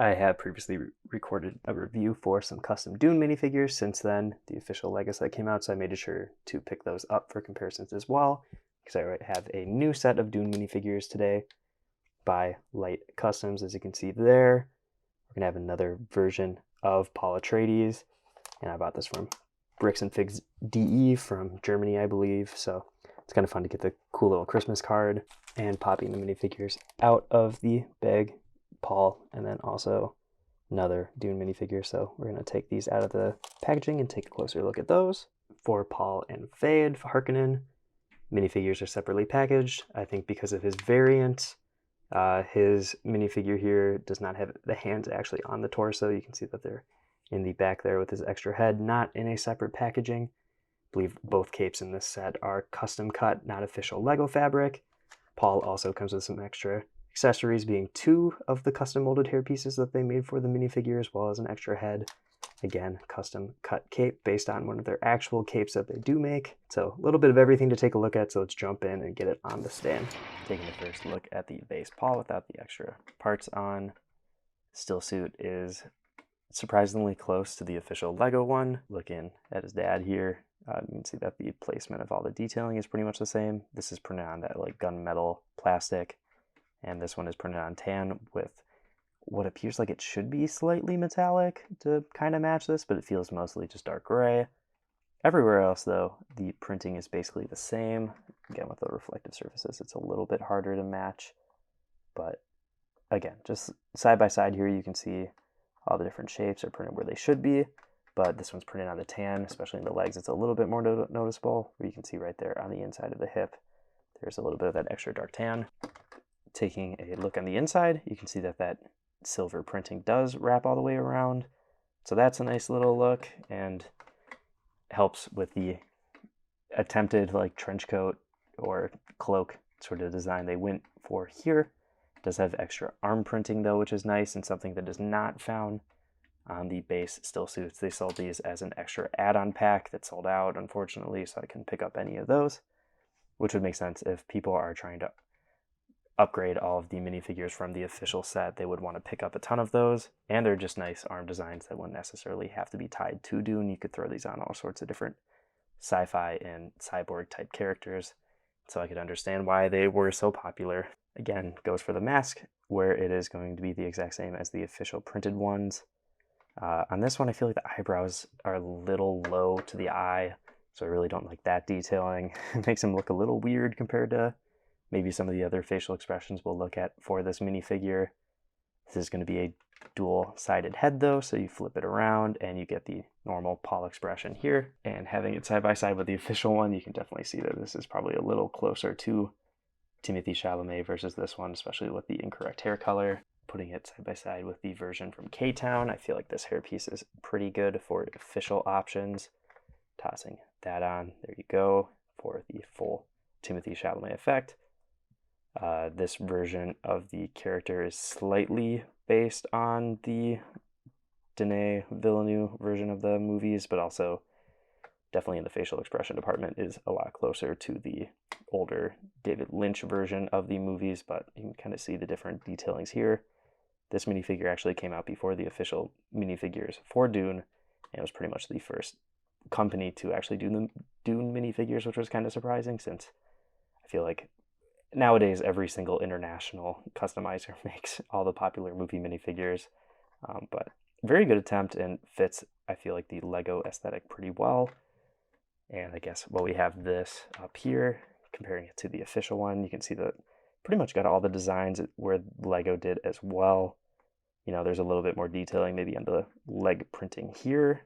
I have previously recorded a review for some custom Dune minifigures. Since then, the official Lego set came out, so I made sure to pick those up for comparisons as well, because I have a new set of Dune minifigures today by Light Customs, as you can see there. We're going to have another version of Paul Atreides, and I bought this from Bricks and Figs DE from Germany, I believe, so it's kind of fun to get the cool little Christmas card and popping the minifigures out of the bag. Paul, and then also another Dune minifigure. So we're going to take these out of the packaging and take a closer look at those. For Paul and Fade, harkonnen, minifigures are separately packaged. I think because of his variant, his minifigure here does not have the hands actually on the torso. You can see that they're in the back there with his extra head, not in a separate packaging. I believe both capes in this set are custom cut, not official Lego fabric. Paul also comes with some extra accessories, being 2 of the custom molded hair pieces that they made for the minifigure, as well as an extra head. Again, custom cut cape based on one of their actual capes that they do make. So a little bit of everything to take a look at, so let's jump in and get it on the stand. Taking the first look at the base Paul without the extra parts on. Still suit is surprisingly close to the official Lego one. Looking at his dad here, you can see that the placement of all the detailing is pretty much the same. This is printed on that like gunmetal plastic, and this one is printed on tan with what appears like it should be slightly metallic to kind of match this, but it feels mostly just dark gray. Everywhere else, though, the printing is basically the same. Again, with the reflective surfaces, it's a little bit harder to match. But again, just side by side here, you can see all the different shapes are printed where they should be. But this one's printed on the tan, especially in the legs. It's a little bit more noticeable, where you can see right there on the inside of the hip, there's a little bit of that extra dark tan. Taking a look on the inside, you can see that that silver printing does wrap all the way around. So that's a nice little look and helps with the attempted like trench coat or cloak sort of design they went for here. It does have extra arm printing though, which is nice and something that is not found on the base still suits. They sold these as an extra add-on pack that sold out, unfortunately, so I couldn't pick up any of those, which would make sense if people are trying to upgrade all of the minifigures from the official set. They would want to pick up a ton of those, and they're just nice arm designs that wouldn't necessarily have to be tied to Dune. You could throw these on all sorts of different sci-fi and cyborg type characters, so I could understand why they were so popular. Again, goes for the mask, where it is going to be the exact same as the official printed ones. On this one, I feel like the eyebrows are a little low to the eye, so I really don't like that detailing. It makes him look a little weird compared to maybe some of the other facial expressions we'll look at for this minifigure. This is going to be a dual-sided head though, so you flip it around and you get the normal Paul expression here. And having it side by side with the official one, you can definitely see that this is probably a little closer to Timothée Chalamet versus this one, especially with the incorrect hair color. Putting it side by side with the version from K-Town, I feel like this hairpiece is pretty good for official options. Tossing that on, there you go, for the full Timothée Chalamet effect. This version of the character is slightly based on the Denis Villeneuve version of the movies, but also definitely in the facial expression department is a lot closer to the older David Lynch version of the movies, but you can kind of see the different detailings here. This minifigure actually came out before the official minifigures for Dune, and it was pretty much the first company to actually do the Dune minifigures, which was kind of surprising since I feel like nowadays every single international customizer makes all the popular movie minifigures, but very good attempt and fits, I feel like, the Lego aesthetic pretty well. And I guess, well, we have this up here, comparing it to the official one. You can see that pretty much got all the designs where Lego did as well. You know, there's a little bit more detailing maybe on the leg printing here,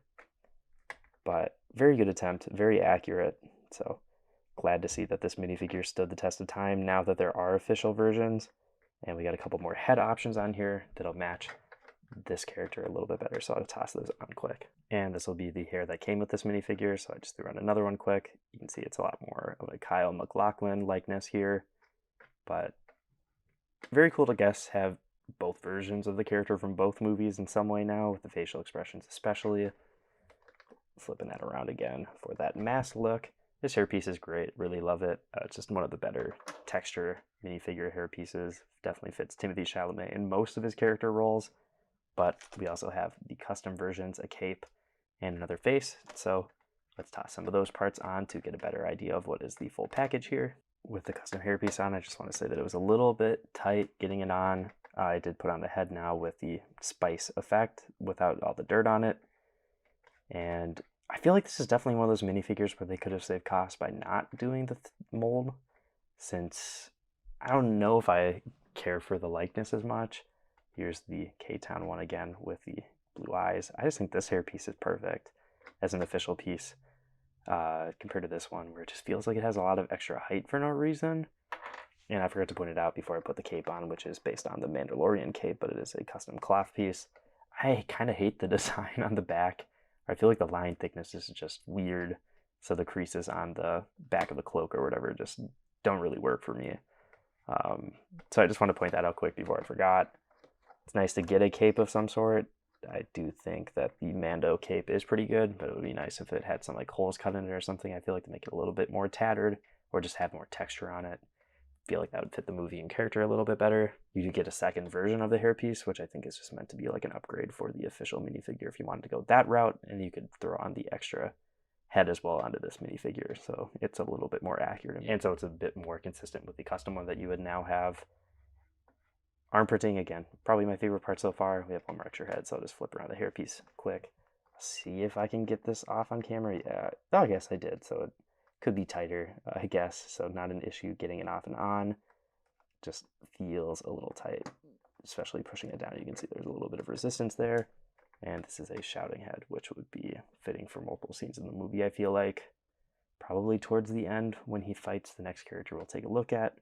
but very good attempt, very accurate. So glad to see that this minifigure stood the test of time now that there are official versions. And we got a couple more head options on here that'll match this character a little bit better, so I'll toss those on quick. And this will be the hair that came with this minifigure, so I just threw on another one quick. You can see it's a lot more of a Kyle MacLachlan likeness here, but very cool to guess have both versions of the character from both movies in some way now, with the facial expressions especially. Flipping that around again for that mask look. This hairpiece is great, really love it. It's just one of the better texture minifigure hairpieces. Definitely fits Timothée Chalamet in most of his character roles. but we also have the custom versions, a cape and another face. So let's toss some of those parts on to get a better idea of what is the full package here. With the custom hairpiece on, I just want to say that it was a little bit tight getting it on. I did put on the head now with the spice effect without all the dirt on it. And I feel like this is definitely one of those minifigures where they could have saved costs by not doing the mold, since I don't know if I care for the likeness as much. Here's the K-Town one again with the blue eyes. I just think this hairpiece is perfect as an official piece compared to this one, where it just feels like it has a lot of extra height for no reason. And I forgot to point it out before I put the cape on, which is based on the Mandalorian cape, but it is a custom cloth piece. I kind of hate the design on the back. I feel like the line thickness is just weird, so the creases on the back of the cloak or whatever just don't really work for me. So I just want to point that out quick before I forgot. It's nice to get a cape of some sort. I do think that the Mando cape is pretty good, but it would be nice if it had some like holes cut in it or something. I feel like to make it a little bit more tattered or just have more texture on it. I feel like that would fit the movie and character a little bit better. You do get a second version of the hairpiece, which I think is just meant to be like an upgrade for the official minifigure if you wanted to go that route, and you could throw on the extra head as well onto this minifigure, so it's a little bit more accurate, and so it's a bit more consistent with the custom one that you would now have. Arm printing, again, probably my favorite part so far. We have one more extra head, so I'll just flip around the hairpiece quick. See if I can get this off on camera. Yeah, oh, I guess I did, so it could be tighter, I guess, so not an issue getting it off and on. Just feels a little tight, especially pushing it down. You can see there's a little bit of resistance there. And this is a shouting head, which would be fitting for multiple scenes in the movie, I feel like. Probably towards the end, when he fights the next character we'll take a look at.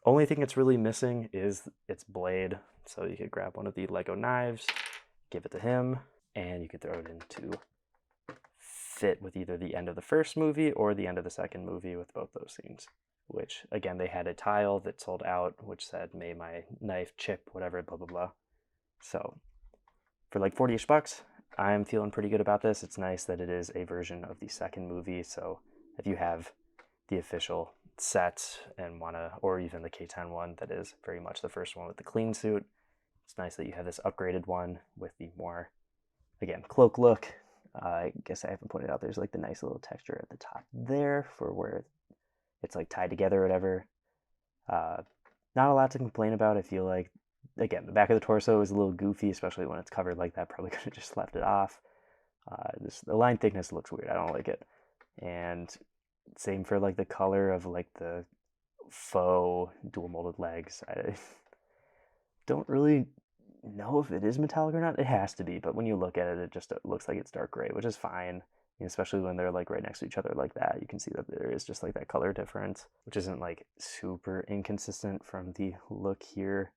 Only thing it's really missing is its blade. So you could grab one of the Lego knives, give it to him, and you could throw it in to fit with either the end of the first movie or the end of the second movie with both those scenes. Which, again, they had a tile that sold out, which said, "May my knife chip, whatever, blah, blah, blah." So for like 40-ish bucks, I'm feeling pretty good about this. It's nice that it is a version of the second movie, so if you have the official set and wanna, or even the K-10 one that is very much the first one with the clean suit, it's nice that you have this upgraded one with the more, again, cloak look. I guess I haven't pointed out there's like the nice little texture at the top there for where it's like tied together or whatever. Not a lot to complain about. I feel like, again, the back of the torso is a little goofy, especially when it's covered like that. Probably could have just left it off. The line thickness looks weird. I don't like it. And same for like the color of like the faux dual molded legs. I don't really know if it is metallic or not. It has to be, but when you look at it, it just looks like it's dark gray, which is fine. Especially when they're like right next to each other like that, you can see that there is just like that color difference, which isn't like super inconsistent from the look here,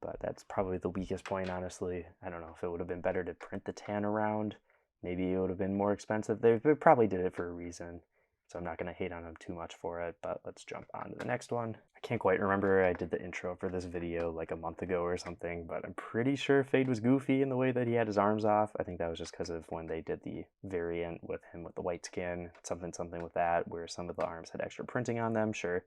but that's probably the weakest point, honestly. I don't know if it would have been better to print the tan around. Maybe it would have been more expensive. They probably did it for a reason, so I'm not going to hate on them too much for it, but let's jump on to the next one. I can't quite remember. I did the intro for this video like a month ago or something, but I'm pretty sure Fade was goofy in the way that he had his arms off. I think that was just because of when they did the variant with him with the white skin, something with that, where some of the arms had extra printing on them. Sure.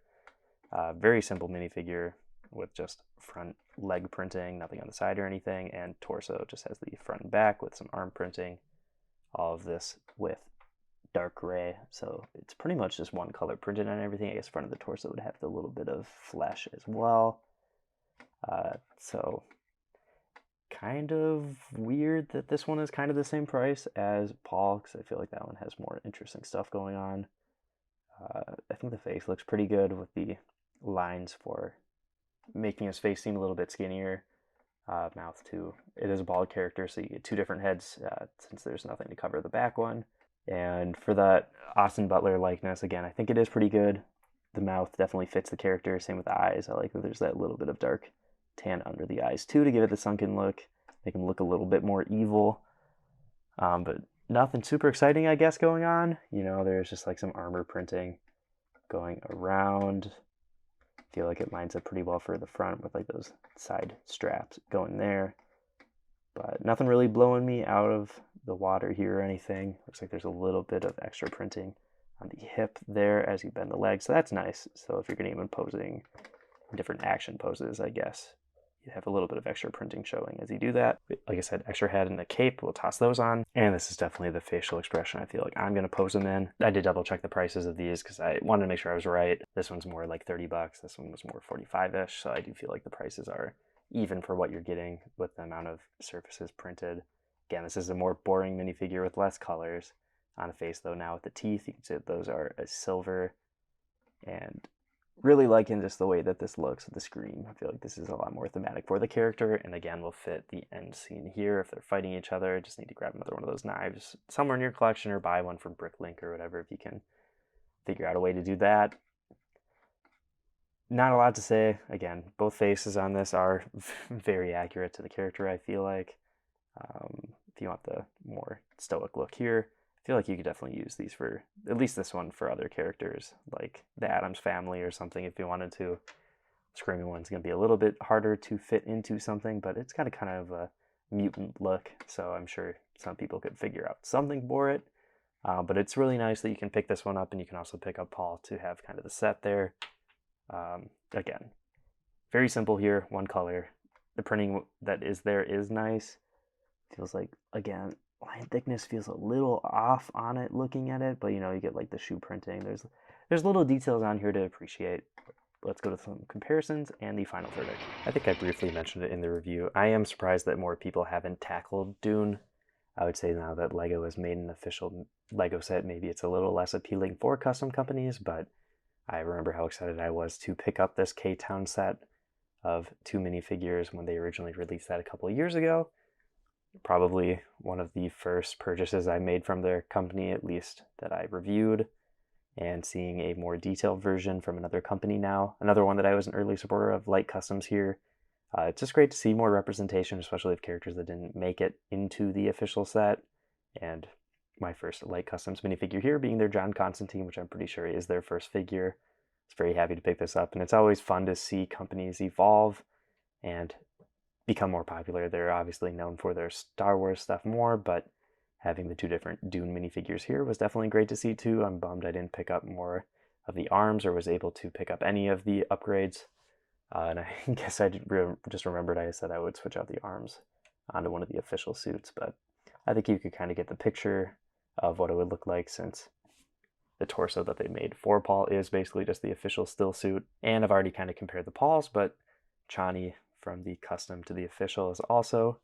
Very simple minifigure with just front leg printing, nothing on the side or anything, and torso just has the front and back with some arm printing. All of this with dark gray, so it's pretty much just one color printed on everything. I guess front of the torso would have the little bit of flesh as well. So kind of weird that this one is kind of the same price as Paul, because I feel like that one has more interesting stuff going on. I think the face looks pretty good with the lines for making his face seem a little bit skinnier. Mouth too. It is a bald character, so you get two different heads since there's nothing to cover the back one. And for that Austin Butler likeness, again, I think it is pretty good. The mouth definitely fits the character. Same with the eyes. I like that there's that little bit of dark tan under the eyes too to give it the sunken look. Make him look a little bit more evil. But nothing super exciting, I guess, going on. You know, there's just like some armor printing going around. I feel like it lines up pretty well for the front with like those side straps going there. But nothing really blowing me out of the water here or anything. Looks like there's a little bit of extra printing on the hip there as you bend the leg, so that's nice. So if you're going to even posing in different action poses, I guess, you have a little bit of extra printing showing as you do that. Like I said, extra head and a cape, we'll toss those on. And this is definitely the facial expression I feel like I'm going to pose them in. I did double check the prices of these because I wanted to make sure I was right. This one's more like 30 bucks. This one was more 45-ish. So I do feel like the prices are even for what you're getting with the amount of surfaces printed. Again, this is a more boring minifigure with less colors on a face though. Now with the teeth, you can see that those are a silver, and really liking just the way that this looks with the screen. I feel like this is a lot more thematic for the character, and again will fit the end scene here. If they're fighting each other, just need to grab another one of those knives somewhere in your collection or buy one from Bricklink or whatever if you can figure out a way to do that. Not a lot to say. Again, both faces on this are very accurate to the character, I feel like. If you want the more stoic look here, I feel like you could definitely use these for, at least this one, for other characters, like the Addams Family or something if you wanted to. Screaming one's going to be a little bit harder to fit into something, but it's got a kind of a mutant look, so I'm sure some people could figure out something for it. But it's really nice that you can pick this one up, and you can also pick up Paul to have kind of the set there. Again, very simple here, one color. The printing that is there is nice. Feels like, again, line thickness feels a little off on it looking at it, but you know, you get like the shoe printing. There's little details on here to appreciate. Let's go to some comparisons and the final verdict. I think I briefly mentioned it in the review. I am surprised that more people haven't tackled Dune. I would say now that Lego has made an official Lego set, maybe it's a little less appealing for custom companies, but I remember how excited I was to pick up this K-Town set of 2 minifigures when they originally released that a couple of years ago. Probably one of the first purchases I made from their company, at least that I reviewed, and seeing a more detailed version from another company now. Another one that I was an early supporter of, Light Customs here. It's just great to see more representation, especially of characters that didn't make it into the official set. And my first Light Customs minifigure here being their John Constantine, which I'm pretty sure is their first figure. I was very happy to pick this up, and it's always fun to see companies evolve and become more popular. They're obviously known for their Star Wars stuff more, but having the 2 different Dune minifigures here was definitely great to see too. I'm bummed I didn't pick up more of the arms or was able to pick up any of the upgrades. And I guess I just remembered I said I would switch out the arms onto one of the official suits, but I think you could kind of get the picture of what it would look like since the torso that they made for Paul is basically just the official still suit. And I've already kind of compared the Pauls, but Chani from the custom to the official is also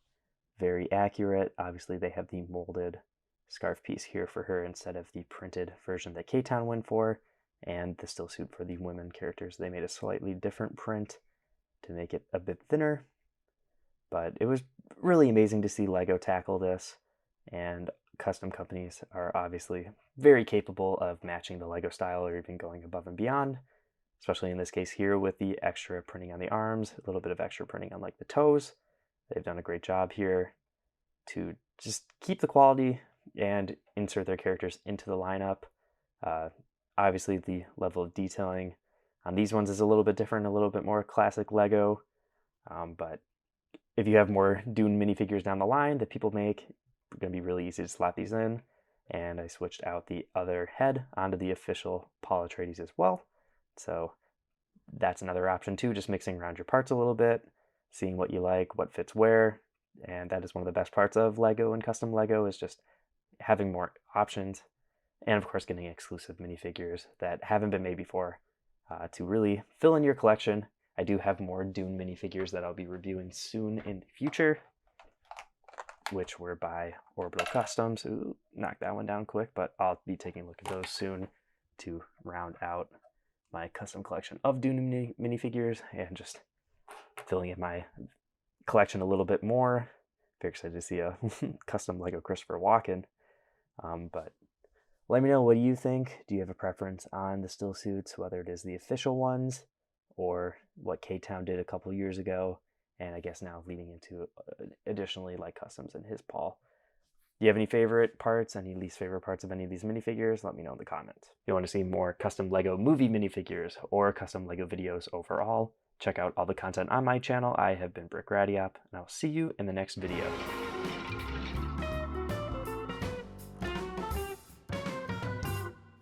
very accurate. Obviously they have the molded scarf piece here for her instead of the printed version that K-Town went for, and the still suit for the women characters. They made a slightly different print to make it a bit thinner, but it was really amazing to see Lego tackle this, and custom companies are obviously very capable of matching the Lego style or even going above and beyond, especially in this case here with the extra printing on the arms, a little bit of extra printing on like the toes. They've done a great job here to just keep the quality and insert their characters into the lineup. Obviously the level of detailing on these ones is a little bit different, a little bit more classic Lego, but if you have more Dune minifigures down the line that people make, it's going to be really easy to slap these in. And I switched out the other head onto the official Paul Atreides as well. So that's another option too, just mixing around your parts a little bit, seeing what you like, what fits where. And that is one of the best parts of Lego and custom Lego, is just having more options. And of course getting exclusive minifigures that haven't been made before to really fill in your collection. I do have more Dune minifigures that I'll be reviewing soon in the future, which were by Orbital Customs. Ooh, knocked that one down quick, but I'll be taking a look at those soon to round out my custom collection of Dune minifigures and just filling in my collection a little bit more. Very excited to see a custom Lego Christopher Walken. But let me know, what do you think? Do you have a preference on the still suits, whether it is the official ones or what K-Town did a couple years ago, and I guess now leading into additionally Light Customs and his Paul. Do you have any favorite parts, any least favorite parts of any of these minifigures? Let me know in the comments. If you want to see more custom Lego movie minifigures or custom Lego videos overall, check out all the content on my channel. I have been Brick Radiop, and I'll see you in the next video.